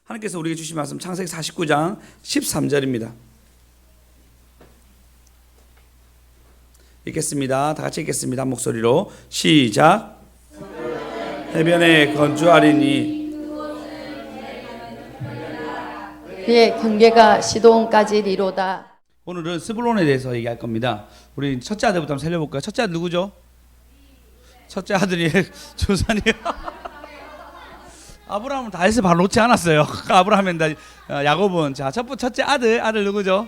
하나님께서 우리에게 주신 말씀 창세기 49장 13절입니다. 읽겠습니다. 다 같이 읽겠습니다. 한 목소리로 시작. 해변에 건주하리니 그의 경계가 시돈까지 이로다. 오늘은 스불론에 대해서 얘기할 겁니다. 우리 첫째 아들부터 한번 살려볼까요? 첫째 아들 누구죠? 첫째 아들이 조산이에요. 아브라함은 다윗을 바로 놓지 않았어요. 아브라함인다 야곱은 자 첫째 아들 누구죠?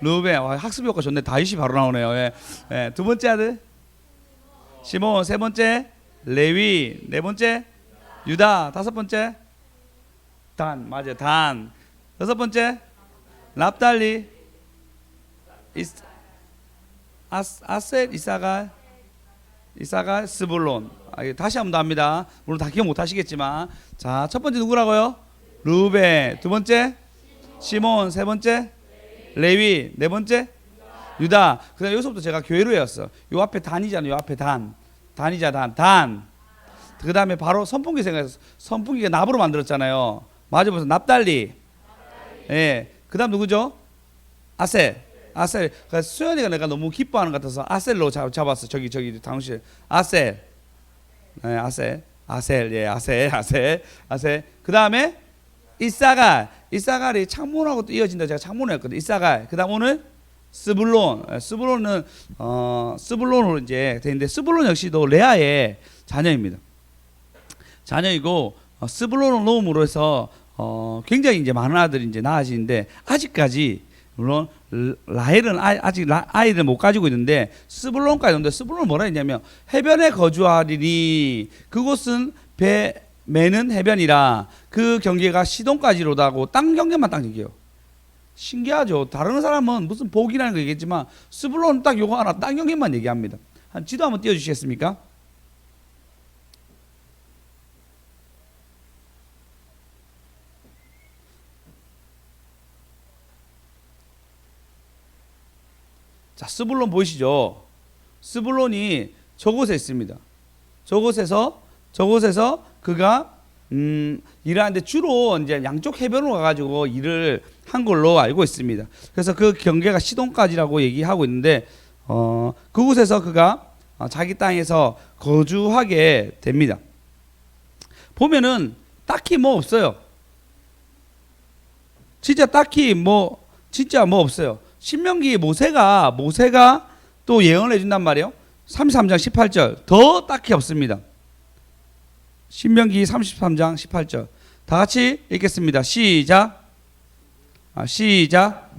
루벤. 학습 효과 좋네. 다윗이 바로 나오네요. 예. 두 번째 아들 시몬. 세 번째 레위. 네 번째 유다. 다섯 번째 단. 맞아요. 단. 여섯 번째 납달리. 아셀. 이사갈 스불론. 다시 한 번 더 합니다. 물론 다 기억 못 하시겠지만 자, 첫 번째 누구라고요? 루벤. 두 번째 시몬. 세 번째 레위. 네 번째 유다. 그 다음에 여기서부터 제가 교회로 외웠어. 요 앞에 단이잖아요. 요 앞에 단이자 단. 그 다음에 바로 선풍기 생각해서 선풍기가 납으로 만들었잖아요. 맞아보세요. 납달리. 예. 그 다음 누구죠? 아셀. 그러니까 수연이가 내가 너무 기뻐하는 것 같아서 아셀로 잡았어. 저기 당신 아셀. 네, 아셀. 그 다음에 이사갈이 창문하고 또 이어진다. 제가 창문을 했거든. 이사갈. 그 다음 오늘 스불론. 스불론은 스불론으로 이제 되는데 스불론 역시도 레아의 자녀입니다. 자녀이고 스불론을 놓음으로 해서 굉장히 이제 많은 아들이 이제 낳아지는데 아직까지 물론 라헬은 아직 아이를 못 가지고 있는데 스불론까지 오는데 스불론은 뭐라 했냐면 해변에 거주하리니 그곳은 배 매는 해변이라 그 경계가 시돈까지로다고 땅 경계만 딱 얘기해요. 신기하죠. 다른 사람은 무슨 복이라는 거 얘기했지만 스불론은 딱 요거 하나 땅 경계만 얘기합니다. 한 지도 한번 띄워주시겠습니까? 자, 스불론 보이시죠? 스불론이 저곳에 있습니다. 저곳에서 그가 일하는데 주로 이제 양쪽 해변으로 가가지고 일을 한 걸로 알고 있습니다. 그래서 그 경계가 시돈까지라고 얘기하고 있는데 그곳에서 그가 자기 땅에서 거주하게 됩니다. 보면은 딱히 뭐 없어요. 진짜 없어요. 신명기 모세가 또 예언을 해준단 말이에요. 33장 18절. 더 딱히 없습니다. 신명기 33장 18절. 다 같이 읽겠습니다. 시작.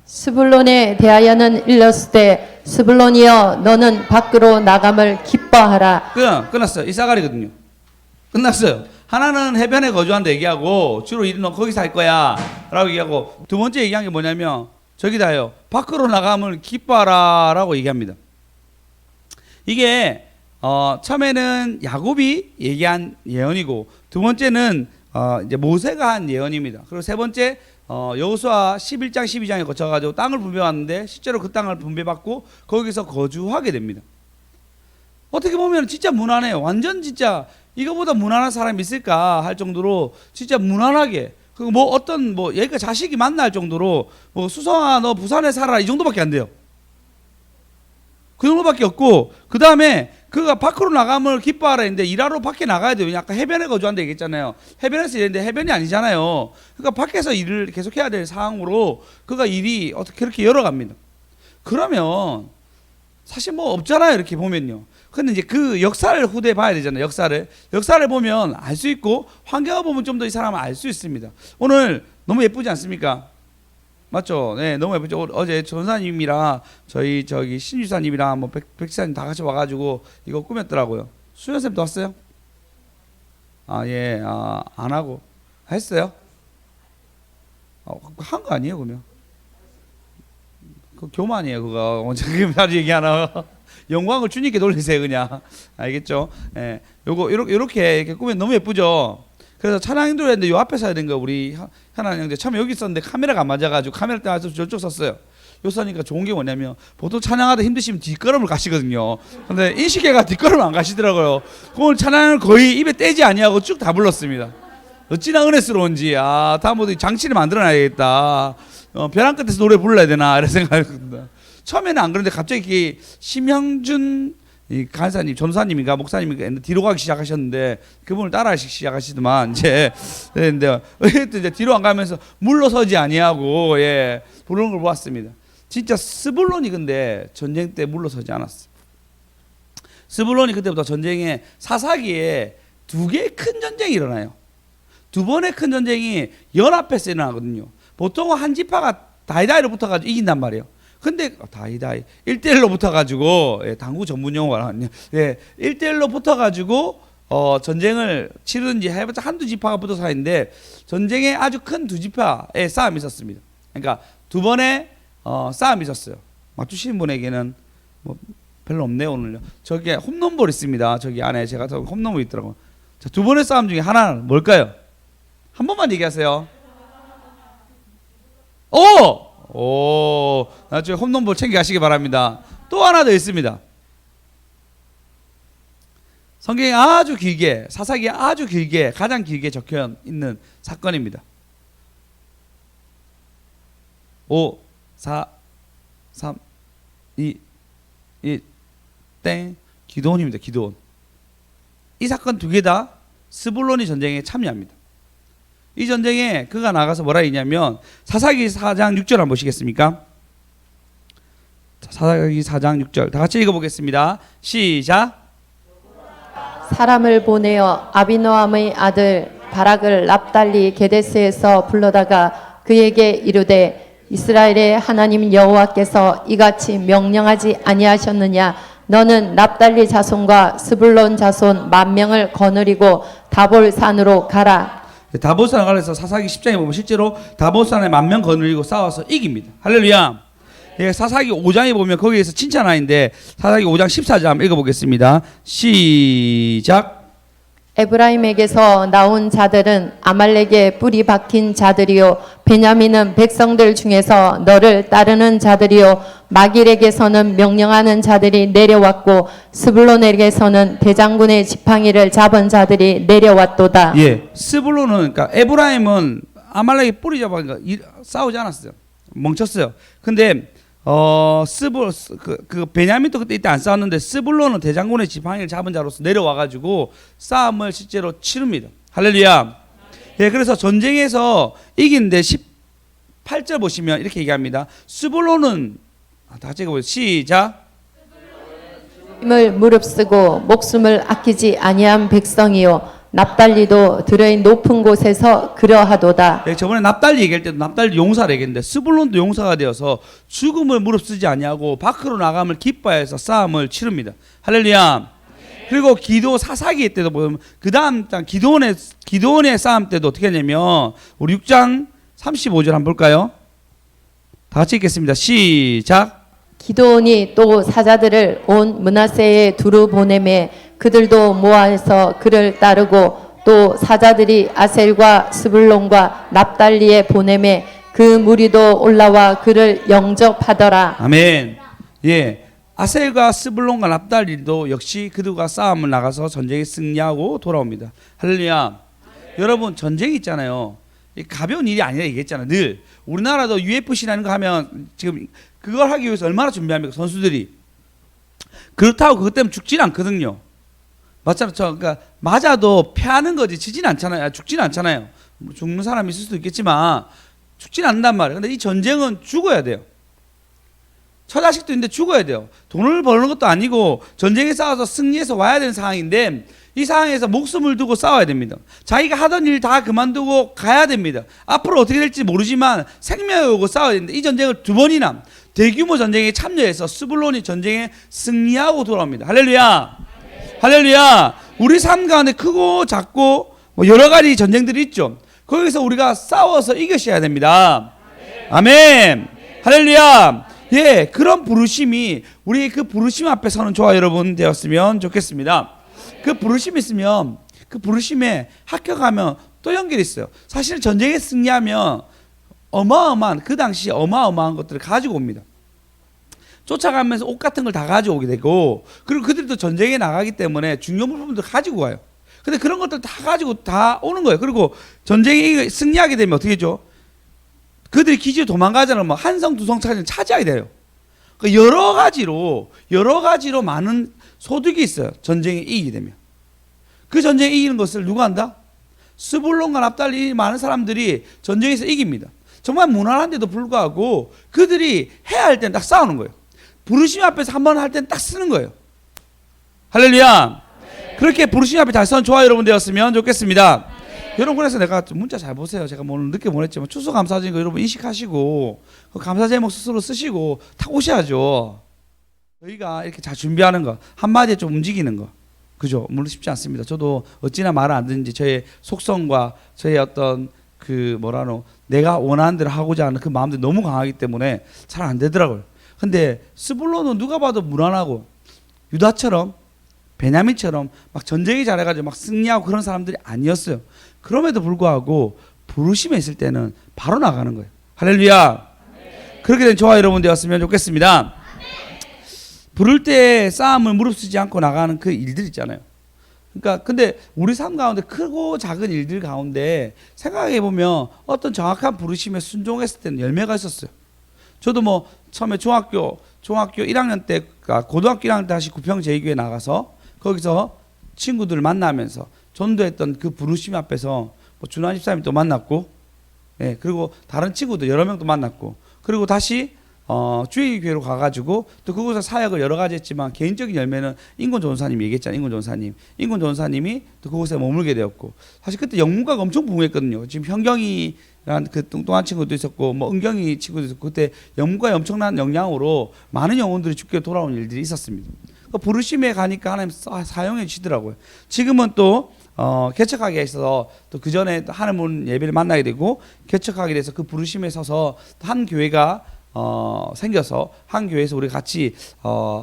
스불론에 대하여는 일렀으되 스불론이여 너는 밖으로 나감을 기뻐하라. 끝났어요. 이사갈이거든요. 끝났어요. 하나는 해변에 거주한다 얘기하고 주로 일은 거기서 할 거야 라고 얘기하고 두 번째 얘기한 게 뭐냐면 저기다요. 밖으로 나감을 기뻐하라 라고 얘기합니다. 이게 처음에는 야곱이 얘기한 예언이고 두 번째는 이제 모세가 한 예언입니다. 그리고 세 번째 여호수아 11장 12장에 거쳐가지고 땅을 분배받는데 실제로 그 땅을 분배받고 거기서 거주하게 됩니다. 어떻게 보면 진짜 무난해요. 완전 진짜 이거보다 무난한 사람이 있을까 할 정도로 진짜 무난하게 그 얘가 자식이 만날 정도로 수성아 너 부산에 살아라 이 정도밖에 안 돼요. 그 정도밖에 없고 그 다음에 그가 밖으로 나감을 기뻐하라 했는데 일하러 밖에 나가야 돼요. 아까 해변에 거주한다 얘기했잖아요. 해변에서 일했는데 해변이 아니잖아요. 그러니까 밖에서 일을 계속 해야 될 상황으로 그가 일이 어떻게 그렇게 열어갑니다. 그러면 사실 뭐 없잖아요. 이렇게 보면요. 근데 이제 그 역사를 후대에 봐야 되잖아요. 역사를 보면 알 수 있고 환경을 보면 좀 더 이 사람을 알 수 있습니다. 오늘 너무 예쁘지 않습니까? 맞죠? 네, 너무 예쁘죠. 어제 전사님이랑 저기 신주사님이랑 백지사님 다 같이 와가지고 이거 꾸몄더라고요. 수연쌤도 왔어요? 예, 안 하고 했어요? 한 거 아니에요, 그러면? 그 교만이에요, 그거. 언제 얘기하나? 영광을 주님께 돌리세요, 그냥. 알겠죠? 예, 이렇게 꾸면 너무 예쁘죠? 그래서 찬양 인도를 했는데 요 앞에 서야 되는 거 우리 현안 형제 처음에 여기 있었는데 카메라가 안 맞아가지고 카메라 때문에 저쪽 섰어요. 요 서니까 좋은 게 뭐냐면 보통 찬양하다 힘드시면 뒷걸음을 가시거든요. 근데 인식해가 뒷걸음 안 가시더라고요. 오늘 찬양을 거의 입에 떼지 아니하고 쭉 다 불렀습니다. 어찌나 은혜스러운지. 다음부터 장치를 만들어놔야겠다. 벼랑 끝에서 노래 불러야 되나 이런 생각이 듭니다. 처음에는 안 그런데 갑자기 심형준 이 간사님, 전사님인가 목사님인가 뒤로 가기 시작하셨는데 그분을 따라하기 시작하시더만 이제 근데 이제 뒤로 안 가면서 물러서지 아니하고 부르는 걸 보았습니다. 진짜 스불론이 근데 전쟁 때 물러서지 않았어. 스불론이 그때부터 전쟁에 사사기에 두 개의 큰 전쟁이 일어나요. 두 번의 큰 전쟁이 연합해서 일어나거든요. 보통 한 지파가 다이다이로 붙어가지고 이긴단 말이에요. 근데 다이다이 1대1로 붙어가지고 당구 전문 용어가 나왔네요. 1대1로 붙어가지고 전쟁을 치르든지 해봤자 한두 지파가 붙어서 하는데 전쟁에 아주 큰 두 지파의 싸움이 있었습니다. 그러니까 두 번의 싸움이 있었어요. 맞추시는 분에게는 뭐 별로 없네요 오늘요. 저기 홈런볼 있습니다. 저기 안에 제가 홈런볼 있더라고요. 자, 두 번의 싸움 중에 하나는 뭘까요? 한 번만 얘기하세요. 나중에 홈런볼 챙겨가시기 바랍니다. 또 하나 더 있습니다. 성경에 아주 길게, 사사기에 아주 길게, 가장 길게 적혀 있는 사건입니다. 5, 4, 3, 2, 1, 땡. 기드온입니다. 기드온. 이 사건 두 개 다 스불론이 전쟁에 참여합니다. 이 전쟁에 그가 나가서 뭐라 했냐면 사사기 4장 6절 한번 보시겠습니까? 사사기 4장 6절 다 같이 읽어보겠습니다. 시작. 사람을 보내어 아비노함의 아들 바락을 납달리 게데스에서 불러다가 그에게 이르되 이스라엘의 하나님 여호와께서 이같이 명령하지 아니하셨느냐 너는 납달리 자손과 스불론 자손 10,000명을 거느리고 다볼산으로 가라. 다볼산을 가서 사사기 10장에 보면 실제로 다볼산에 10,000명 거느리고 싸워서 이깁니다. 할렐루야. 사사기 5장에 보면 거기에서 칭찬하는데 사사기 5장 14절 한번 읽어보겠습니다. 시작. 에브라임에게서 나온 자들은 아말렉의 뿌리 박힌 자들이요 베냐민은 백성들 중에서 너를 따르는 자들이요 마길에게서는 명령하는 자들이 내려왔고 스불론에게서는 대장군의 지팡이를 잡은 자들이 내려왔도다. 스불론은 그러니까 에브라임은 아말렉의 뿌리 잡아니까 싸우지 않았어요. 멈췄어요. 근데 베냐민도 그때 이때 안 싸웠는데 스불론은 대장군의 지팡이를 잡은 자로서 내려와가지고 싸움을 실제로 치릅니다. 할렐루야. 그래서 전쟁에서 이기는데 18절 보시면 이렇게 얘기합니다. 스불론은 다 같이 읽어보세요. 시작. 힘을 무릅쓰고 목숨을 아끼지 아니한 백성이요 납달리도 들의 높은 곳에서 그러하도다. 저번에 납달리 얘기할 때도 납달리 용사를 얘기했는데 스불론도 용사가 되어서 죽음을 무릅쓰지 아니하고 밖으로 나감을 기뻐해서 싸움을 치릅니다. 할렐루야. 그리고 기도 사사기 때도 보면 그 다음 기도원의 싸움 때도 어떻게 하냐면 우리 6장 35절 한번 볼까요? 다 같이 읽겠습니다. 시작. 기드온이 또 사자들을 온 므낫세에 두루 보내매 그들도 모아서 그를 따르고 또 사자들이 아셀과 스불론과 납달리에 보내매 그 무리도 올라와 그를 영접하더라. 아멘. 아셀과 스불론과 납달리도 역시 그들과 싸움을 나가서 전쟁에 승리하고 돌아옵니다. 할렐루야. 여러분 전쟁이 있잖아요. 가벼운 일이 아니라 얘기했잖아요. 늘 우리나라도 UFC라는 거 하면 지금 그걸 하기 위해서 얼마나 준비합니까 선수들이. 그렇다고 그것 때문에 죽지는 않거든요. 맞잖아요. 그러니까 맞아도 패하는 거지 지진 않잖아요. 죽지는 않잖아요. 죽는 사람이 있을 수도 있겠지만 죽지는 않는단 말이에요. 근데 이 전쟁은 죽어야 돼요. 처자식도 있는데 죽어야 돼요. 돈을 버는 것도 아니고 전쟁에 싸워서 승리해서 와야 되는 상황인데 이 상황에서 목숨을 두고 싸워야 됩니다. 자기가 하던 일 다 그만두고 가야 됩니다. 앞으로 어떻게 될지 모르지만 생명을 걸고 싸워야 되는데 이 전쟁을 두 번이나 대규모 전쟁에 참여해서 스불론이 전쟁에 승리하고 돌아옵니다. 할렐루야. 할렐루야. 우리 삶 가운데 크고 작고 뭐 여러 가지 전쟁들이 있죠. 거기서 우리가 싸워서 이겨셔야 됩니다. 아멘. 할렐루야. 그런 부르심이 우리 그 부르심 앞에 서는 저와 여러분 되었으면 좋겠습니다. 그 부르심이 있으면 그 부르심에 합격하면 또 연결이 있어요. 사실 전쟁에 승리하면 어마어마한 그 당시 어마어마한 것들을 가지고 옵니다. 쫓아가면서 옷 같은 걸 다 가지고 오게 되고 그리고 그들도 전쟁에 나가기 때문에 중요 물품들 가지고 와요. 근데 그런 것들 다 가지고 다 오는 거예요. 그리고 전쟁이 승리하게 되면 어떻게 되죠? 그들이 기지로 도망가자면 뭐 한성 두성 차지하게 돼요. 그러니까 여러 가지로 많은 소득이 있어요. 전쟁에 이기게 되면. 그 전쟁에 이기는 것을 누가 한다? 스불론과 납달리 많은 사람들이 전쟁에서 이깁니다. 정말 무난한데도 불구하고 그들이 해야 할 때는 딱 싸우는 거예요. 부르심 앞에서 한번 할 때는 딱 쓰는 거예요. 할렐루야. 그렇게 부르심 앞에 잘 선 저와 여러분 되었으면 좋겠습니다. 여러분, 그래서 내가 문자 잘 보세요. 제가 오늘 늦게 보냈지만 추수감사절인 거 여러분 인식하시고 그 감사 제목 스스로 쓰시고 탁 오셔야죠. 저희가 이렇게 잘 준비하는 거 한마디에 좀 움직이는 거, 그죠? 물론 쉽지 않습니다. 저도 어찌나 말을 안 듣는지 저의 속성과 저의 어떤 그 내가 원하는 대로 하고자 하는 그 마음들이 너무 강하기 때문에 잘 안 되더라고요. 근데 스불론은 누가 봐도 무난하고 유다처럼 베냐민처럼 막 전쟁이 잘해가지고 막 승리하고 그런 사람들이 아니었어요. 그럼에도 불구하고 부르심에 있을 때는 바로 나가는 거예요. 할렐루야. 그렇게 된 저와 여러분 되었으면 좋겠습니다. 부를 때 싸움을 무릅쓰지 않고 나가는 그 일들 있잖아요. 그러니까 근데 우리 삶 가운데 크고 작은 일들 가운데 생각해 보면 어떤 정확한 부르심에 순종했을 때는 열매가 있었어요. 저도 뭐 처음에 중학교 1학년 때, 고등학교 1학년 때 다시 구평 제2교회 나가서 거기서 친구들을 만나면서 전도했던 그 부르심 앞에서 뭐 준환 집사님 또 만났고, 예, 그리고 다른 친구들 여러 명도 만났고, 그리고 다시 주일교회로 가가지고 또 그곳에서 사역을 여러 가지 했지만 개인적인 열매는 인권 전사님이 얘기했잖아요. 인권 전사님이 또 그곳에 머물게 되었고, 사실 그때 영문과가 엄청 부흥했거든요. 지금 현경이라는 그 뚱뚱한 친구도 있었고 뭐 은경이 친구도 있었고, 그때 영문과의 엄청난 영향으로 많은 영혼들이 죽게 돌아온 일들이 있었습니다. 그 부르심에 가니까 하나님 사용해 주시더라고요. 지금은 또 개척하게 있어서 또 그 전에 하나님 예배를 만나게 되고 개척하게 돼서 그 부르심에 서서 한 교회가 생겨서 한 교회에서 우리 같이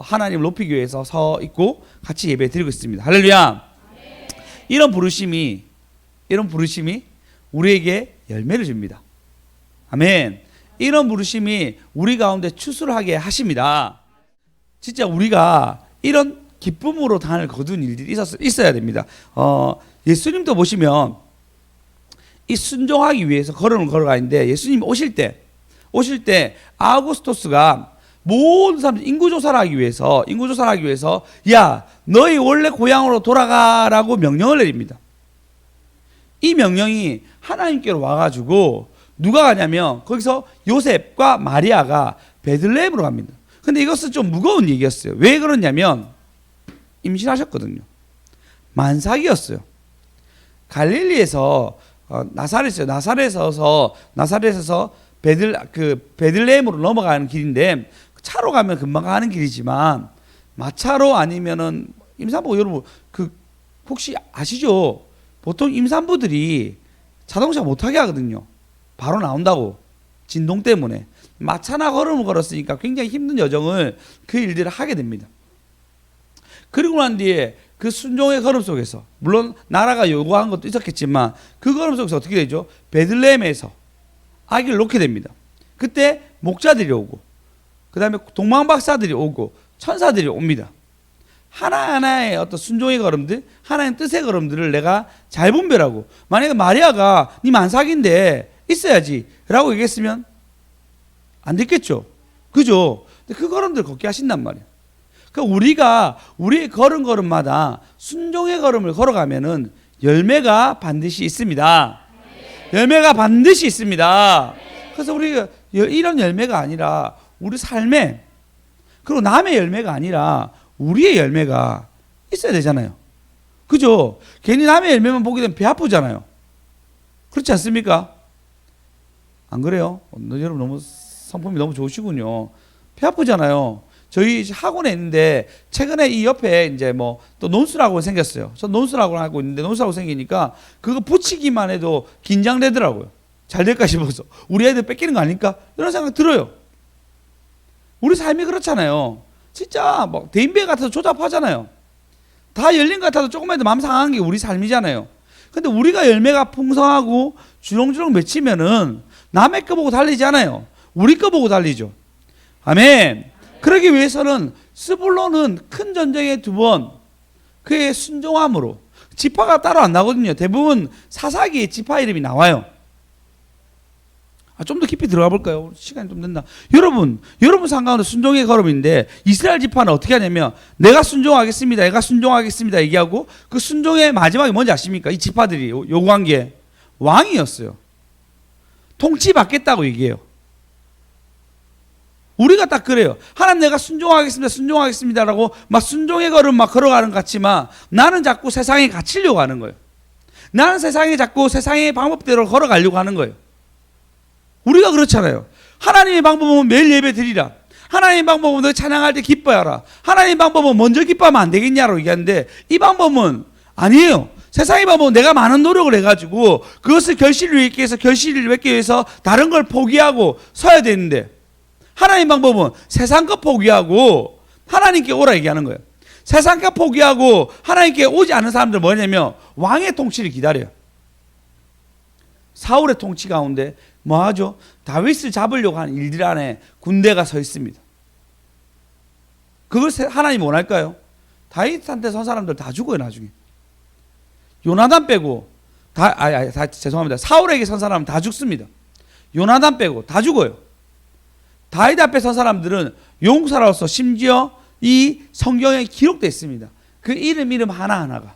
하나님 높이 교회에서 서 있고 같이 예배 드리고 있습니다. 할렐루야. 네. 이런 부르심이 우리에게 열매를 줍니다. 아멘. 이런 부르심이 우리 가운데 추수를 하게 하십니다. 진짜 우리가 이런 기쁨으로 단을 거둔 일들이 있어야 됩니다. 예수님도 보시면 이 순종하기 위해서 걸음을 걸어가는데 예수님 오실 때 아우구스토스가 모든 사람들 인구조사를 하기 위해서 야, 너희 원래 고향으로 돌아가라고 명령을 내립니다. 이 명령이 하나님께로 와가지고 누가 가냐면 거기서 요셉과 마리아가 베들레헴으로 갑니다. 근데 이것은 좀 무거운 얘기였어요. 왜 그러냐면 임신하셨거든요. 만삭이었어요. 갈릴리에서 나사렛에서 베들레헴으로 넘어가는 길인데 차로 가면 금방 가는 길이지만 마차로 아니면은 임산부, 여러분 혹시 아시죠? 보통 임산부들이 자동차 못 타게 하거든요. 바로 나온다고, 진동 때문에. 마차나 걸음을 걸었으니까 굉장히 힘든 여정을 그 일들을 하게 됩니다. 그리고 난 뒤에 그 순종의 걸음 속에서, 물론 나라가 요구한 것도 있었겠지만 그 걸음 속에서 어떻게 되죠? 베들레헴에서 아기를 놓게 됩니다. 그때 목자들이 오고, 그 다음에 동방박사들이 오고, 천사들이 옵니다. 하나하나의 어떤 순종의 걸음들, 하나의 뜻의 걸음들을 내가 잘 분별하고, 만약에 마리아가 네 만삭인데 있어야지 라고 얘기했으면 안 됐겠죠. 그죠? 근데 그 걸음들 걷게 하신단 말이에요. 그러니까 우리가 우리의 걸음마다 순종의 걸음을 걸어가면은 열매가 반드시 있습니다. 열매가 반드시 있습니다. 그래서 우리가 이런 열매가 아니라 우리 삶에, 그리고 남의 열매가 아니라 우리의 열매가 있어야 되잖아요. 그죠? 괜히 남의 열매만 보게 되면 배 아프잖아요. 그렇지 않습니까? 안 그래요? 여러분 너무 성품이 너무 좋으시군요. 배 아프잖아요. 저희 학원에 있는데 최근에 이 옆에 이제 뭐 또 논술학원 생겼어요. 저 논술학원 하고 있는데 논술학원 생기니까 그거 붙이기만 해도 긴장되더라고요. 잘 될까 싶어서 우리 애들 뺏기는 거 아닐까 이런 생각 들어요. 우리 삶이 그렇잖아요. 진짜 뭐 대인배 같아서 조잡하잖아요. 다 열린 것 같아도 조금만 마음 상한 게 우리 삶이잖아요. 근데 우리가 열매가 풍성하고 주렁주렁 맺히면은 남의 거 보고 달리지 않아요. 우리 거 보고 달리죠. 아멘. 그러기 위해서는 스불론은 큰 전쟁에 2번 그의 순종함으로, 지파가 따로 안 나거든요. 대부분 사사기에 지파 이름이 나와요. 좀 더 깊이 들어가 볼까요? 시간이 좀 된다. 여러분 상가운데 순종의 걸음인데 이스라엘 지파는 어떻게 하냐면 내가 순종하겠습니다. 내가 순종하겠습니다. 얘기하고 그 순종의 마지막이 뭔지 아십니까? 이 지파들이 요구한 게 왕이었어요. 통치받겠다고 얘기해요. 우리가 딱 그래요. 하나님 내가 순종하겠습니다. 순종하겠습니다라고 막 순종의 걸음 막 걸어가는 것 같지만 나는 자꾸 세상에 갇히려고 하는 거예요. 나는 세상에 자꾸 세상의 방법대로 걸어가려고 하는 거예요. 우리가 그렇잖아요. 하나님의 방법은 매일 예배 드리라. 하나님의 방법은 너 찬양할 때 기뻐하라. 하나님의 방법은 먼저 기뻐하면 안 되겠냐고 얘기하는데 이 방법은 아니에요. 세상의 방법은 내가 많은 노력을 해가지고 그것을 결실을 맺기 위해서 결실을 맺기 위해서 다른 걸 포기하고 서야 되는데 하나님의 방법은 세상 것 포기하고 하나님께 오라 얘기하는 거예요. 세상 것 포기하고 하나님께 오지 않는 사람들 뭐냐면 왕의 통치를 기다려요. 사울의 통치 가운데 뭐 하죠? 다윗을 잡으려고 하는 일들 안에 군대가 서 있습니다. 그걸 하나님이 원할까요? 다윗한테 선 사람들 다 죽어요 나중에. 요나단 빼고 죄송합니다. 사울에게 선 사람은 다 죽습니다. 요나단 빼고 다 죽어요. 다윗 앞에 선 사람들은 용사로서 심지어 이 성경에 기록되어 있습니다. 그 이름 하나하나가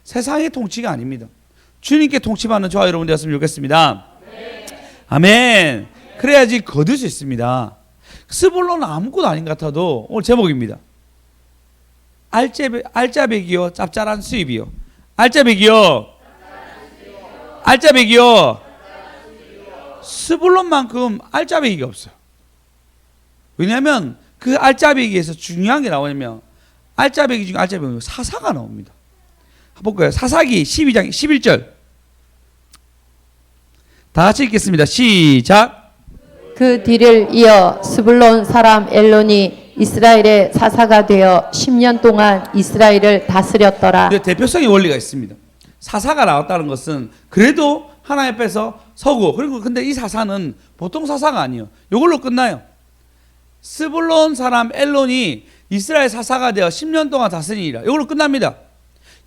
세상의 통치가 아닙니다. 주님께 통치받는 저와 여러분 되었으면 좋겠습니다. 아멘. 그래야지 거둘 수 있습니다. 스불론은 아무것도 아닌 것 같아도 오늘 제목입니다. 알짜배기요 짭짤한 수입이요. 알짜배기요. 스불론만큼 알짜배기가 없어요. 왜냐하면 그 알짜배기에서 중요한 게 나오냐면 알짜배기 중에 알짜배기 사사가 나옵니다. 볼까요? 사사기 12장 11절 다 같이 읽겠습니다. 시작. 그 뒤를 이어 스불론 사람 엘론이 이스라엘의 사사가 되어 10년 동안 이스라엘을 다스렸더라. 대표성의 원리가 있습니다. 사사가 나왔다는 것은 그래도 하나님 앞에서 서고 그리고 근데 이 사사는 보통 사사가 아니에요. 이걸로 끝나요. 스불론 사람 엘론이 이스라엘 사사가 되어 10년 동안 다스리니라. 이걸로 끝납니다.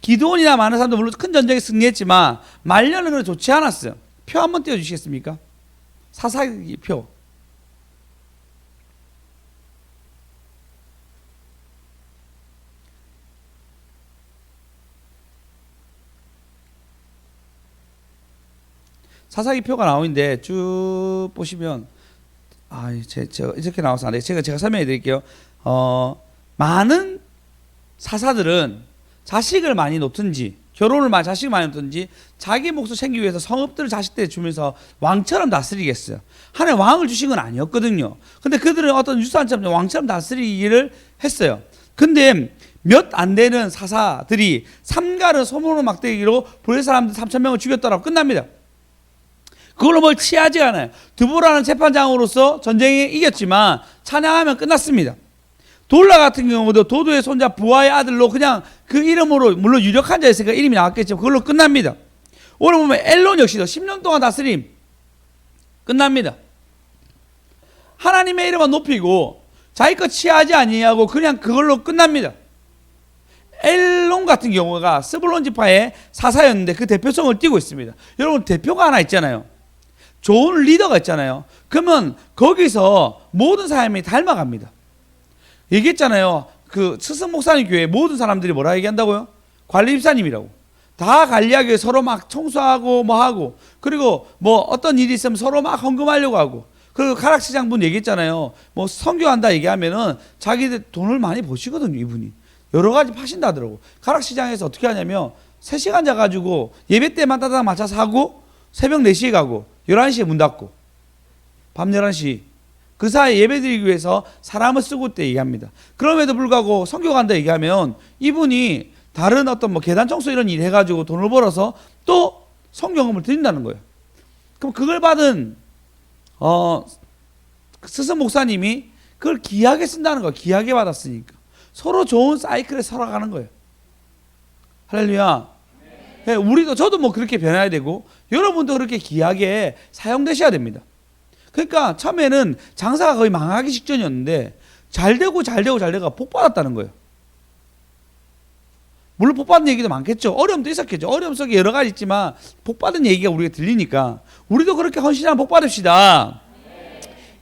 기드온이나 많은 사람도 물론 큰 전쟁에 승리했지만 말년은 그래 좋지 않았어요. 표 한번 띄워주시겠습니까? 사사기 표. 사사기 표가 나오는데 쭉 보시면 제가 이렇게 나와서 안 돼요. 제가 설명해 드릴게요. 많은 사사들은 자식을 많이 놓든지 결혼을 자식을 많이 놓든지 자기 몫을 챙기기 위해서 성읍들을 자식들에 주면서 왕처럼 다스리겠어요. 하나님 왕을 주신 건 아니었거든요. 근데 그들은 어떤 유산처럼 왕처럼 다스리기를 했어요. 근데 몇 안 되는 사사들이 삼가를 소문을 막대기로 블레셋 사람들 3,000명을 죽였더라고 끝납니다. 그걸로 뭘 취하지 않아요. 드보라는 재판장으로서 전쟁에 이겼지만 찬양하면 끝났습니다. 돌라 같은 경우도 도도의 손자 부하의 아들로 그냥 그 이름으로 물론 유력한 자였으니까 이름이 나왔겠지만 그걸로 끝납니다. 오늘 보면 엘론 역시도 10년 동안 다스림 끝납니다. 하나님의 이름만 높이고 자기 것 취하지 아니하고 그냥 그걸로 끝납니다. 엘론 같은 경우가 스불론 지파의 사사였는데 그 대표성을 띠고 있습니다. 여러분 대표가 하나 있잖아요. 좋은 리더가 있잖아요. 그러면 거기서 모든 사람이 닮아갑니다. 얘기했잖아요. 그 스승 목사님 교회 모든 사람들이 뭐라 얘기한다고요? 관리 집사님이라고. 다 관리하기 위해 서로 막 청소하고 뭐 하고 그리고 뭐 어떤 일이 있으면 서로 막 헌금하려고 하고 그리고 가락시장 분 얘기했잖아요. 뭐 선교한다 얘기하면은 자기들 돈을 많이 버시거든요. 이분이. 여러 가지 파신다 하더라고. 가락시장에서 어떻게 하냐면 3시간 자가지고 예배 때만 따닥 맞춰서 하고 새벽 4시에 가고 11시에 문 닫고 밤 11시 그 사이에 예배 드리기 위해서 사람을 쓰고 있대 얘기합니다. 그럼에도 불구하고 선교 간다 얘기하면 이분이 다른 어떤 뭐 계단 청소 이런 일 해가지고 돈을 벌어서 또 성경음을 드린다는 거예요. 그럼 그걸 받은 스승 목사님이 그걸 귀하게 쓴다는 거예요. 귀하게 받았으니까. 서로 좋은 사이클에 살아가는 거예요. 할렐루야. 네, 우리도 저도 뭐 그렇게 변해야 되고 여러분도 그렇게 귀하게 사용되셔야 됩니다. 그러니까 처음에는 장사가 거의 망하기 직전이었는데 잘 되고 복 받았다는 거예요. 물론 복 받은 얘기도 많겠죠. 어려움도 있었겠죠. 어려움 속에 여러 가지 있지만 복 받은 얘기가 우리가 들리니까 우리도 그렇게 헌신하면 복 받읍시다.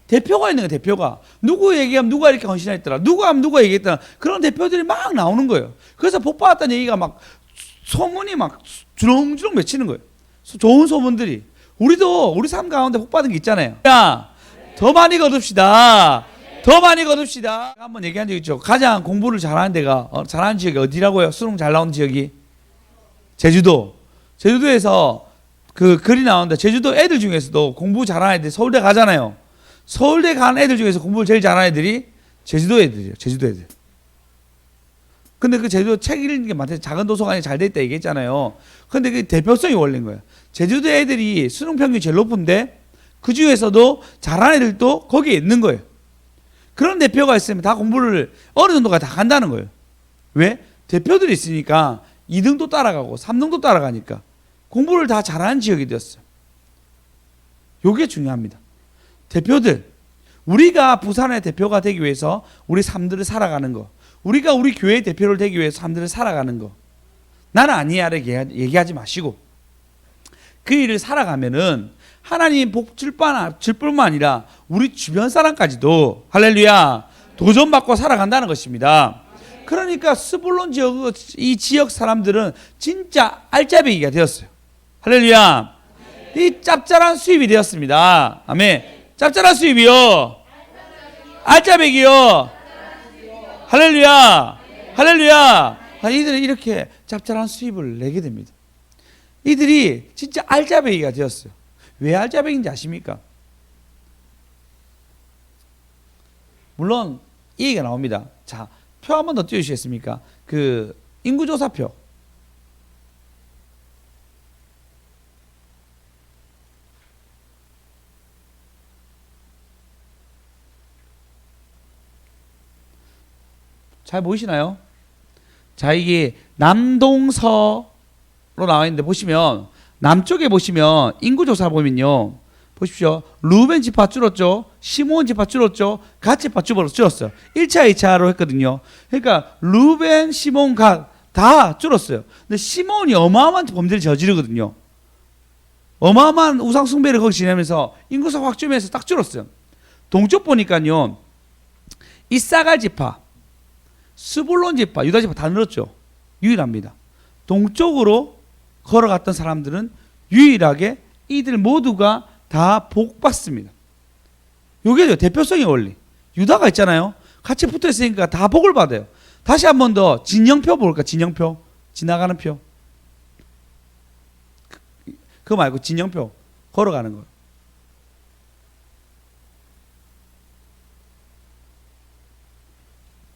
대표가 있는 거예요. 대표가 누구 얘기하면 누가 이렇게 헌신했더라, 누가 하면 누가 얘기했더라, 그런 대표들이 막 나오는 거예요. 그래서 복 받았다는 얘기가 막 소문이 막 주렁주렁 맺히는 거예요. 좋은 소문들이. 우리도 우리 삶 가운데 복 받은 게 있잖아요. 야, 더 많이 거둡시다. 더 많이 거둡시다. 한번 얘기한 적 있죠. 가장 공부를 잘하는 데가 잘하는 지역이 어디라고요? 수능 잘 나오는 지역이 제주도. 제주도에서 그 글이 나오는데 제주도 애들 중에서도 공부 잘하는 애들 서울대 가잖아요. 서울대 가는 애들 중에서 공부를 제일 잘하는 애들이 제주도 애들이에요. 제주도 애들. 근데 그 제주도 책 읽는 게 많대. 작은 도서관이 잘 돼 있다 얘기했잖아요. 근데 그 대표성이 원리인 거예요. 제주도 애들이 수능 평균이 제일 높은데 그 중에서도 잘하는 애들도 거기에 있는 거예요. 그런 대표가 있으면 다 공부를 어느 정도가 다 간다는 거예요. 왜? 대표들이 있으니까 2등도 따라가고 3등도 따라가니까 공부를 다 잘하는 지역이 되었어요. 이게 중요합니다. 대표들, 우리가 부산의 대표가 되기 위해서 우리 삶들을 살아가는 거, 우리가 우리 교회의 대표를 되기 위해서 삶들을 살아가는 거, 나는 아니야를 얘기하지 마시고 그 일을 살아가면은 하나님 복 줄 뿐만 아니라 우리 주변 사람까지도 할렐루야 도전받고 살아간다는 것입니다. 그러니까 스불론 지역, 이 지역 사람들은 진짜 알짜배기가 되었어요. 할렐루야. 이 짭짤한 수입이 되었습니다. 아멘. 짭짤한 수입이요. 알짜배기요. 할렐루야. 할렐루야. 이들이 이렇게 짭짤한 수입을 내게 됩니다. 이들이 진짜 알짜배기가 되었어요. 왜 알짜배기인지 아십니까? 물론 이 얘기가 나옵니다. 자, 표 한 번 더 띄워주시겠습니까? 그 인구조사표. 잘 보이시나요? 자, 이게 남동서로 나와 있는데 보시면 남쪽에 보시면 인구조사 보면요, 보십시오. 루벤 지파 줄었죠. 시몬 지파 줄었죠. 갓 지파 줄었어요. 1차, 2차로 했거든요. 그러니까 루벤, 시몬, 갓 다 줄었어요. 근데 시몬이 어마어마한 범죄를 저지르거든요. 어마어마한 우상숭배를 거기 지내면서 인구수 확 줄면서 딱 줄었어요. 동쪽 보니까요, 이사갈 지파, 스불론 지파, 유다 지파 다 늘었죠. 유일합니다. 동쪽으로 걸어갔던 사람들은 유일하게 이들 모두가 다 복받습니다. 이게 대표성의 원리. 유다가 있잖아요. 같이 붙어 있으니까 다 복을 받아요. 다시 한 번 더 진영표 볼까? 진영표. 지나가는 표. 그거 말고 진영표. 걸어가는 거.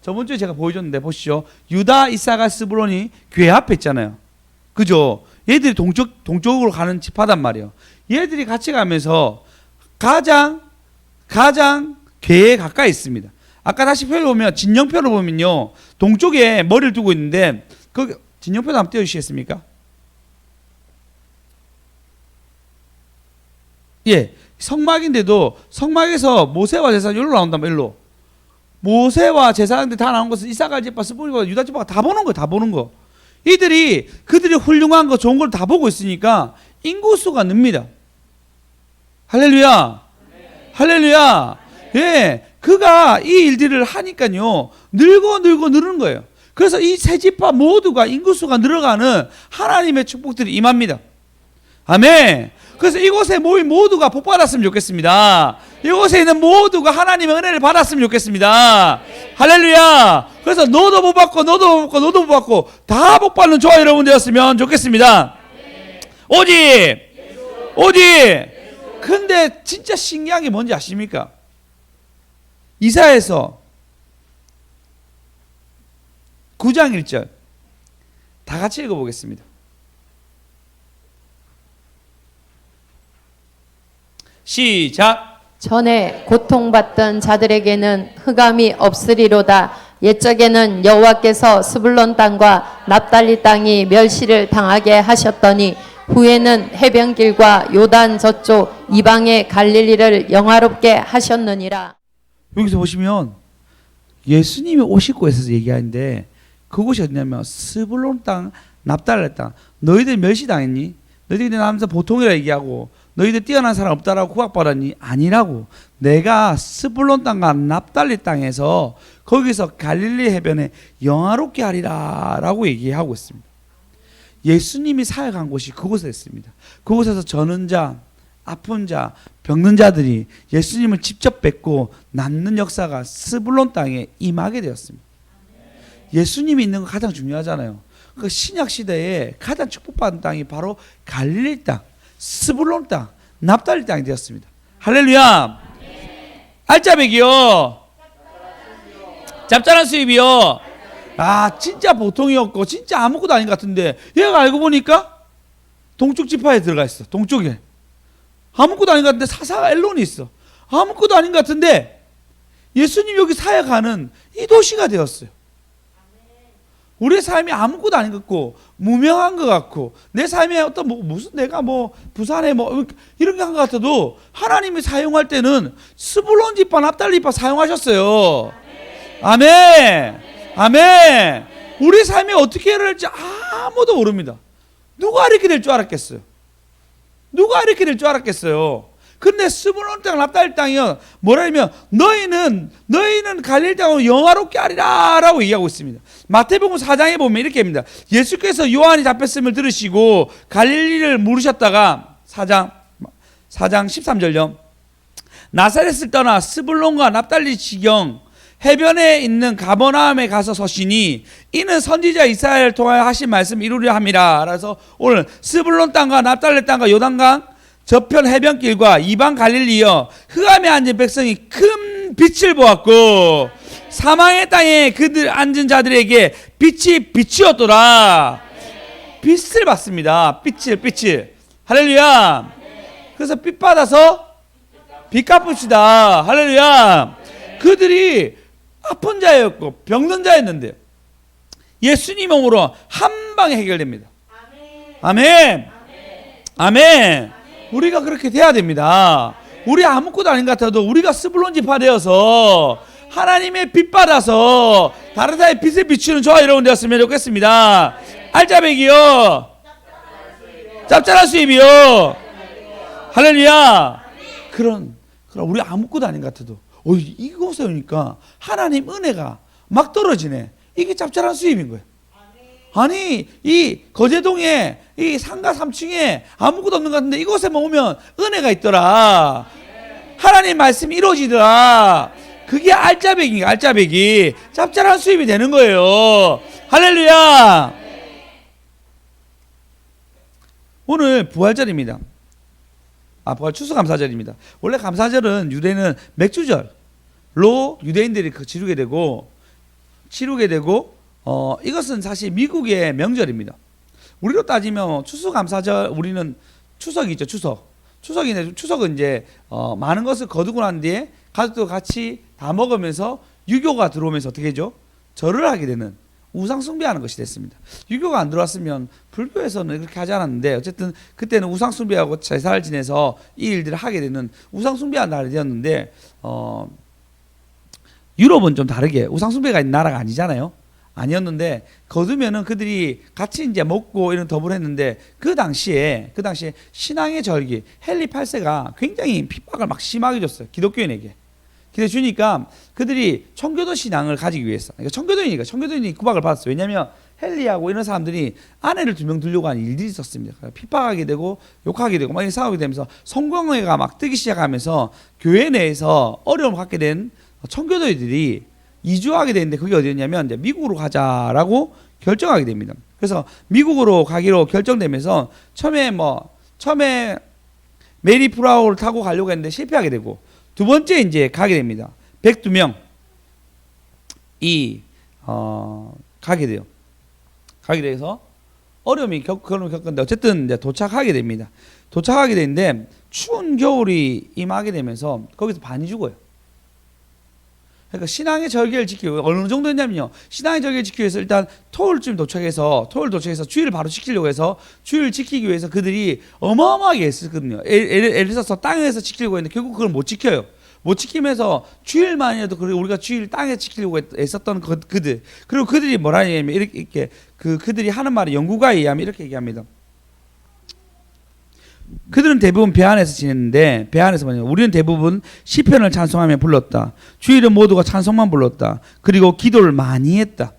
저번 주에 제가 보여줬는데 보시죠. 유다, 이사갈, 스불론이 교회 앞에 있잖아요. 그죠? 얘들이 동쪽으로 가는 지파단 말이에요. 얘들이 같이 가면서 가장 교회에 가까이 있습니다. 아까 다시 표를 보면 진영표를 보면요, 동쪽에 머리를 두고 있는데 그 진영표도 한번 띄워주시겠습니까? 예, 성막인데도 성막에서 모세와 제사장 여기로 나온다면 일로 모세와 제사장들 다 나온 것은 이사갈 지파, 스불론과 유다 지파가 다 보는 거예요. 다 보는 거. 그들이 훌륭한 거 좋은 걸 다 보고 있으니까 인구수가 늡니다. 할렐루야. 할렐루야. 예, 그가 이 일들을 하니까요, 늘고 늘는 거예요. 그래서 이 세 지파 모두가 인구수가 늘어가는 하나님의 축복들이 임합니다. 아멘. 그래서 이곳에 모인 모두가 복 받았으면 좋겠습니다. 이곳에 있는 모두가 하나님의 은혜를 받았으면 좋겠습니다. 할렐루야. 그래서 너도 복 받고 너도 복 받고 다 복 받는 저와 여러분 되었으면 좋겠습니다. 오직 근데 진짜 신기한 게 뭔지 아십니까? 이사야에서 9장 1절 다 같이 읽어보겠습니다. 시작. 전에 고통받던 자들에게는 흑암이 없으리로다. 옛적에는 여호와께서 스불론 땅과 납달리 땅이 멸시를 당하게 하셨더니 후에는 해변길과 요단 저쪽 이방의 갈릴리를 영화롭게 하셨느니라. 여기서 보시면 예수님이 오실 곳에서 얘기하는데 그곳이 어디냐면 스불론 땅, 납달리 땅. 너희들 멸시당했니? 너희들이 나면서 보통이라 얘기하고 너희들 뛰어난 사람 없다라고 구박받았니? 아니라고. 내가 스불론 땅과 납달리 땅에서 거기서 갈릴리 해변에 영화롭게 하리라 라고 얘기하고 있습니다. 예수님이 사역한 곳이 그곳이었습니다. 그곳에서 저는 자, 아픈 자, 병든 자들이 예수님을 직접 뵙고 낫는 역사가 스불론 땅에 임하게 되었습니다. 예수님이 있는 거 가장 중요하잖아요. 그 신약 시대에 가장 축복받은 땅이 바로 갈릴리 땅, 스불론 땅, 납달리 땅이 되었습니다. 할렐루야. 알짜배기요. 짭짤한 수입이요. 아, 진짜 보통이었고 진짜 아무것도 아닌 것 같은데 얘가 알고 보니까 동쪽 지파에 들어가 있어. 동쪽에 아무것도 아닌 것 같은데 사사가 엘론이 있어. 아무것도 아닌 것 같은데 예수님 여기 사역하는 이 도시가 되었어요. 우리의 삶이 아무것도 아닌 것 같고 무명한 것 같고 내 삶에 어떤 무슨 내가 부산에 이런 게 한 것 같아도 하나님이 사용할 때는 스불론 지파, 납달리 지파 사용하셨어요. 아멘. 아멘. 우리 삶이 어떻게 될지 아무도 모릅니다. 누가 이렇게 될 줄 알았겠어요? 누가 이렇게 될 줄 알았겠어요? 근데 스불론 땅, 납달리 땅이요. 뭐라냐면 너희는 갈릴리 땅으로 영화롭게 하리라 라고 얘기하고 있습니다. 마태복음 4장에 보면 이렇게 합니다. 예수께서 요한이 잡혔음을 들으시고 갈릴리를 물으셨다가 4장 13절요. 나사렛을 떠나 스불론과 납달리 지경 해변에 있는 가버나움에 가서 서시니 이는 선지자 이사야를 통하여 하신 말씀 이루려 함이라. 그래서 오늘 스불론 땅과 납달리 땅과 요단강 저편 해변길과 이방 갈릴리여 흑암에 앉은 백성이 큰 빛을 보았고 사망의 땅에 그들 앉은 자들에게 빛이 빛이었더라. 빛을 봤습니다. 빛을. 할렐루야. 그래서 빛 받아서 빛 갚읍시다. 할렐루야. 그들이 아픈 자였고 병든 자였는데 예수님 몸으로 한 방에 해결됩니다. 아멘. 아멘. 우리가 그렇게 돼야 됩니다. 우리 아무것도 아닌 것 같아도 우리가 스불론 지파 되어서 하나님의 빛 받아서 다른 사람의 빛을 비추는 저와 여러분 되었으면 좋겠습니다. 알짜배기요. 짭짤한 수입이요. 할렐루야. 그런 우리 아무것도 아닌 것 같아도 이곳에 오니까 하나님 은혜가 막 떨어지네. 이게 짭짤한 수입인 거예요. 아니 이 거제동에 이 상가 3층에 아무것도 없는 것 같은데 이곳에만 오면 은혜가 있더라. 하나님 말씀이 이루어지더라. 그게 알짜배기가 알짜배기. 짭짤한 수입이 되는 거예요. 할렐루야. 오늘 부활절입니다. 부활 추수감사절입니다. 원래 감사절은 유대는 맥주절로 유대인들이 치르게 되고 이것은 사실 미국의 명절입니다. 우리로 따지면 추수감사절, 우리는 추석이 있죠. 추석은 이제 많은 것을 거두고 난 뒤에 가족들 같이 다 먹으면서 유교가 들어오면서 어떻게 하죠? 절을 하게 되는 우상 숭배하는 것이 됐습니다. 유교가 안 들어왔으면 불교에서는 그렇게 하지 않았는데 어쨌든 그때는 우상 숭배하고 제사를 지내서 이 일들을 하게 되는 우상 숭배하는 날이 되었는데 유럽은 좀 다르게 우상 숭배가 있는 나라가 아니잖아요. 아니었는데 거두면은 그들이 같이 이제 먹고 이런 더불어 했는데 그 당시에 신앙의 절기 헨리 8세가 굉장히 핍박을 막 심하게 줬어요. 기독교인에게. 근데 주니까 그들이 청교도 신앙을 가지기 위해서 그러니까 청교도인이 구박을 받았어요. 왜냐하면 헨리하고 이런 사람들이 아내를 2명 두려고 하는 일들이 있었습니다. 핍박하게 되고 욕하게 되고 막 싸우게 되면서 성공회가 막 뜨기 시작하면서 교회 내에서 어려움을 갖게 된 청교도인들이 이주하게 되는데 그게 어디였냐면 이제 미국으로 가자라고 결정하게 됩니다. 그래서 미국으로 가기로 결정되면서 처음에 메리 프라우를 타고 가려고 했는데 실패하게 되고 두 번째 이제 가게 됩니다. 102명이 가게 돼요. 가게 돼서 어려움을 겪었는데 어쨌든 이제 도착하게 됩니다. 도착하게 되는데 추운 겨울이 임하게 되면서 거기서 반이 죽어요. 그러니까 신앙의 절개를 지키기 위해 어느 정도였냐면요. 신앙의 절개를 지키기 위해서 일단 토요일쯤 도착해서 주일을 바로 지키려고 해서 주일을 지키기 위해서 그들이 어마어마하게 했었거든요. 애를 써서 땅에서 지키려고 했는데 결국 그걸 못 지켜요. 못 지키면서 주일만이라도 우리가 주일 땅에 지키려고 애썼던 그들, 그리고 그들이 뭐라 하냐면 이렇게 그들이 하는 말이 연구가에 의하면 이렇게 얘기합니다. 그들은 대부분 배 안에서 지냈는데, 배 안에서 뭐냐, 우리는 대부분 시편을 찬송하며 불렀다. 주일은 모두가 찬송만 불렀다. 그리고 기도를 많이 했다.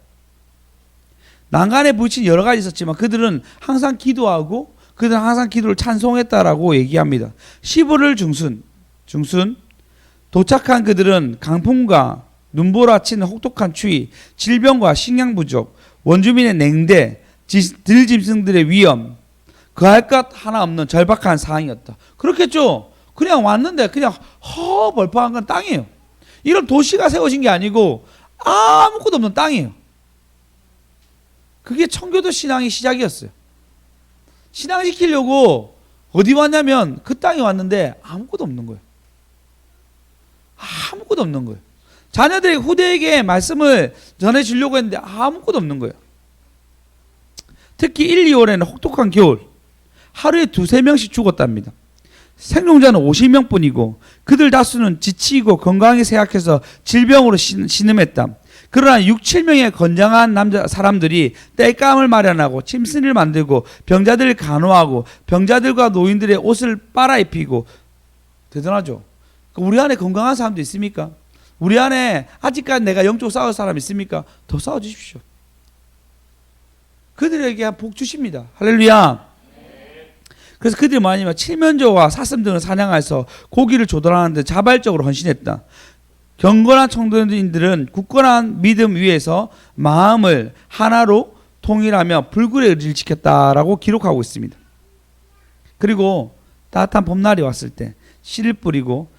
난간에 부딪힌 여러 가지 있었지만 그들은 항상 기도하고 그들은 항상 기도를 찬송했다라고 얘기합니다. 15일 중순 도착한 그들은 강풍과 눈보라치는 혹독한 추위, 질병과 식량 부족, 원주민의 냉대, 들짐승들의 위험, 그할 것 하나 없는 절박한 상황이었다. 그렇겠죠. 그냥 왔는데 그냥 벌판한 건 땅이에요. 이런 도시가 세워진 게 아니고 아무것도 없는 땅이에요. 그게 청교도 신앙의 시작이었어요. 신앙시키려고 어디 왔냐면 그 땅에 왔는데 아무것도 없는 거예요. 아무것도 없는 거예요. 자녀들의 후대에게 말씀을 전해주려고 했는데 아무것도 없는 거예요. 특히 1, 2월에는 혹독한 겨울, 하루에 2-3명씩 죽었답니다. 생존자는 50명뿐이고 그들 다수는 지치고 건강이 쇠약해서 질병으로 신음했다. 그러나 6-7명의 건장한 사람들이 땔감을 마련하고 침실을 만들고 병자들을 간호하고 병자들과 노인들의 옷을 빨아입히고. 대단하죠. 우리 안에 건강한 사람도 있습니까? 우리 안에 아직까지 내가 영적으로 싸울 사람 있습니까? 더 싸워주십시오. 그들에게 복 주십니다. 할렐루야. 그래서 그들이 뭐냐면 칠면조와 사슴 등을 사냥해서 고기를 조달하는데 자발적으로 헌신했다. 경건한 청도인들은 굳건한 믿음 위에서 마음을 하나로 통일하며 불굴의 의리를 지켰다라고 기록하고 있습니다. 그리고 따뜻한 봄날이 왔을 때 씨를 뿌리고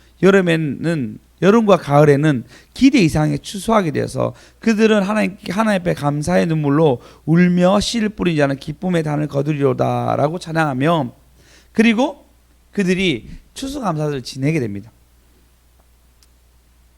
여름과 가을에는 기대 이상의 추수하게 되어서 그들은 하나님 앞에 감사의 눈물로 울며 씨를 뿌린 자는 기쁨의 단을 거두리로다라고 찬양하며, 그리고 그들이 추수감사절을 지내게 됩니다.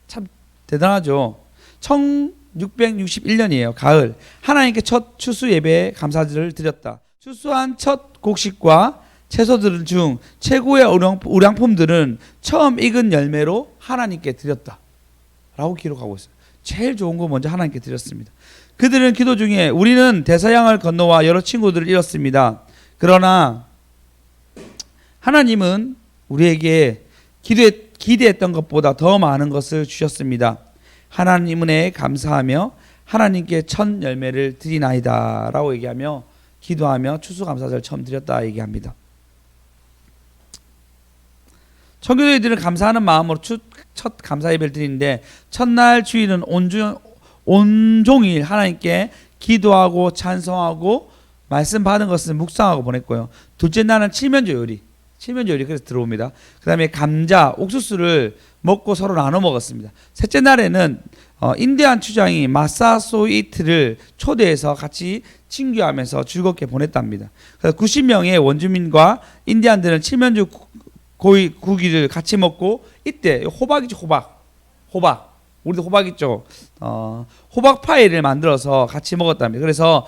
참 대단하죠. 1661년이에요. 가을, 하나님께 첫 추수 예배에 감사절을 드렸다. 추수한 첫 곡식과 채소들 중 최고의 우량품들은 처음 익은 열매로 하나님께 드렸다 라고 기록하고 있어요. 제일 좋은 거 먼저 하나님께 드렸습니다. 그들은 기도 중에 우리는 대서양을 건너와 여러 친구들을 잃었습니다. 그러나 하나님은 우리에게 기대했던 것보다 더 많은 것을 주셨습니다. 하나님 은혜에 감사하며 하나님께 첫 열매를 드리나이다 라고 얘기하며 기도하며 추수감사절 처음 드렸다 얘기합니다. 청교도인들은 감사하는 마음으로 첫 감사 예배를 드리는데, 첫날 주일은 온종일 하나님께 기도하고 찬송하고 말씀 받은 것을 묵상하고 보냈고요. 둘째 날은 칠면조 요리 그래서 들어옵니다. 그 다음에 감자, 옥수수를 먹고 서로 나눠 먹었습니다. 셋째 날에는 인디안 추장이 마사소이트를 초대해서 같이 친교하면서 즐겁게 보냈답니다. 그래서 90명의 원주민과 인디안들은 칠면조 고기를 같이 먹고, 이때 호박이죠. 호박 우리도 호박 있죠. 호박 파이를 만들어서 같이 먹었답니다. 그래서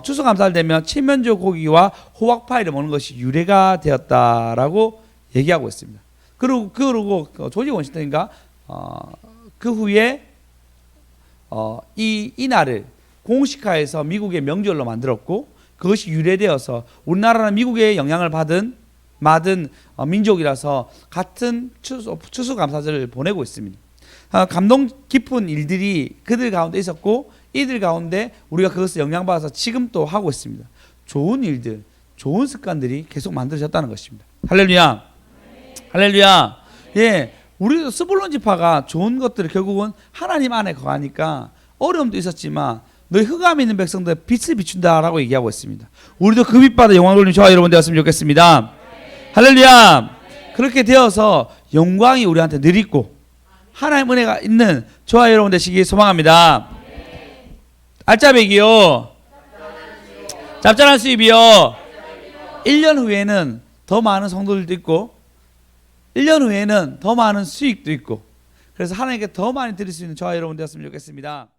추수감사를 되면 칠면조 고기와 호박 파이를 먹는 것이 유래가 되었다라고 얘기하고 있습니다. 그리고 조지 워싱턴인가 그 후에 이 날을 공식화해서 미국의 명절로 만들었고, 그것이 유래되어서 우리나라는 미국의 영향을 받은 민족이라서 같은 추수감사절을 보내고 있습니다. 감동 깊은 일들이 그들 가운데 있었고, 이들 가운데 우리가 그것을 영향받아서 지금 또 하고 있습니다. 좋은 일들, 좋은 습관들이 계속 만들어졌다는 것입니다. 할렐루야. 할렐루야. 예, 우리도 스불론 지파가 좋은 것들을 결국은 하나님 안에 거하니까 어려움도 있었지만 너희 흑암에 있는 백성들 빛을 비춘다라고 얘기하고 있습니다. 우리도 그 빛받아 영광 돌리는 저와 여러분 되었으면 좋겠습니다. 할렐루야. 그렇게 되어서 영광이 우리한테 늘 있고 하나님 은혜가 있는 저와 여러분 되시기 소망합니다. 알짜배기요, 짭짤한 수입이요. 1년 후에는 더 많은 성도들도 있고 1년 후에는 더 많은 수익도 있고, 그래서 하나님께 더 많이 드릴 수 있는 저와 여러분 되었으면 좋겠습니다.